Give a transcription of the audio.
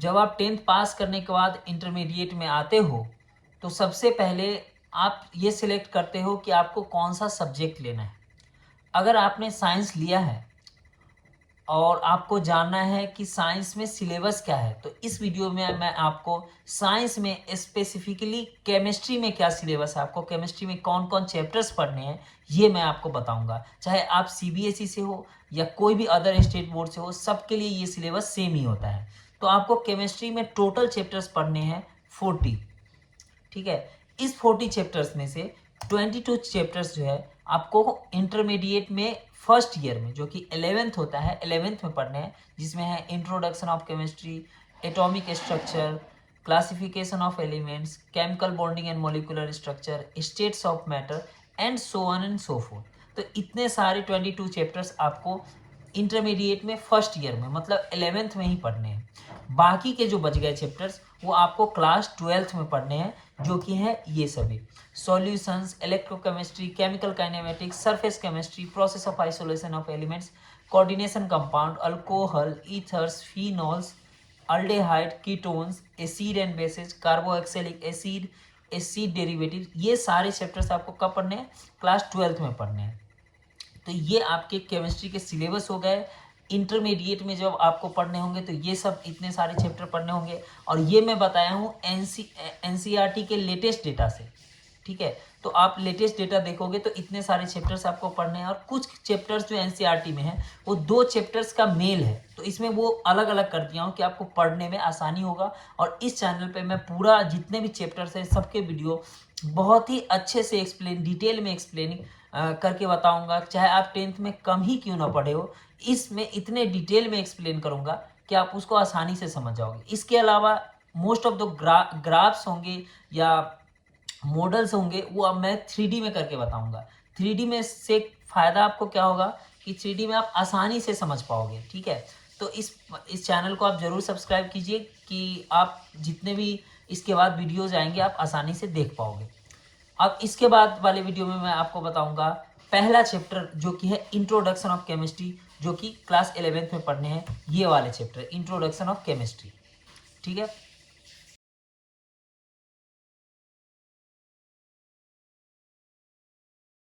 जब आप 10th पास करने के बाद इंटरमीडिएट में आते हो तो सबसे पहले आप ये सिलेक्ट करते हो कि आपको कौन सा सब्जेक्ट लेना है। अगर आपने साइंस लिया है और आपको जानना है कि साइंस में सिलेबस क्या है, तो इस वीडियो में मैं आपको साइंस में स्पेसिफिकली केमिस्ट्री में क्या सिलेबस है, आपको केमिस्ट्री में कौन कौन चैप्टर्स पढ़ने हैं, ये मैं आपको बताऊंगा। चाहे आप सीबीएसई से हो या कोई भी अदर स्टेट बोर्ड से हो, सबके लिए ये सिलेबस सेम ही होता है। तो आपको केमिस्ट्री में टोटल चैप्टर्स पढ़ने हैं 40। ठीक है, इस 40 चैप्टर्स में से 22 चैप्टर्स जो है आपको इंटरमीडिएट में फर्स्ट ईयर में, जो कि 11th होता है, 11th में पढ़ने हैं, जिसमें है introduction of chemistry, atomic structure, classification of elements, chemical bonding and molecular structure, states of matter and so on and so fourth. तो इतने सारे 22 चैप्टर्स आपको इंटरमीडिएट में फर्स्ट ईयर में, मतलब 11th में ही पढ़ने हैं। बाकी के जो बच गए चैप्टर्स वो आपको क्लास 12th में पढ़ने हैं, जो कि है ये सभी solutions, electrochemistry, chemical kinematics, surface chemistry, process of isolation of elements, coordination compound, alcohol, ethers, phenols, aldehyde, ketones, acid and bases, carboxylic acid, acid derivative, ये सारे चैप्टर्स आपको कब पढ़ने हैं? क्लास 12th में पढ़ने हैं। तो ये आपके केमिस्ट्री के सिलेबस हो गए। इंटरमीडिएट में जब आपको पढ़ने होंगे तो ये सब इतने सारे चैप्टर पढ़ने होंगे, और ये मैं बताया हूँ एनसीईआरटी के लेटेस्ट डेटा से। ठीक है, तो आप लेटेस्ट डेटा देखोगे तो इतने सारे चैप्टर्स आपको पढ़ने हैं, और कुछ चैप्टर्स जो एनसीईआरटी में है वो 2 चैप्टर्स का मेल है, तो इसमें वो अलग अलग कर दिया हूँ कि आपको पढ़ने में आसानी होगा। और इस चैनल पे मैं पूरा जितने भी चैप्टर्स हैं सबके वीडियो बहुत ही अच्छे से डिटेल में एक्सप्लेनिंग करके बताऊंगा। चाहे आप 10th में कम ही क्यों ना पढ़े हो, इसमें इतने डिटेल में एक्सप्लेन करूंगा कि आप उसको आसानी से समझ जाओगे। इसके अलावा मोस्ट ऑफ द ग्राफ्स होंगे या मॉडल्स होंगे, वो अब मैं 3D में करके बताऊंगा। 3D में से फ़ायदा आपको क्या होगा कि 3D में आप आसानी से समझ पाओगे। ठीक है, तो इस चैनल को आप ज़रूर सब्सक्राइब कीजिए कि आप जितने भी इसके बाद वीडियोज़ आएंगे आप आसानी से देख पाओगे। अब इसके बाद वाले वीडियो में मैं आपको बताऊंगा पहला चैप्टर, जो कि है इंट्रोडक्शन ऑफ केमिस्ट्री, जो कि क्लास 11th में पढ़ने हैं, ये वाले चैप्टर इंट्रोडक्शन ऑफ केमिस्ट्री। ठीक है।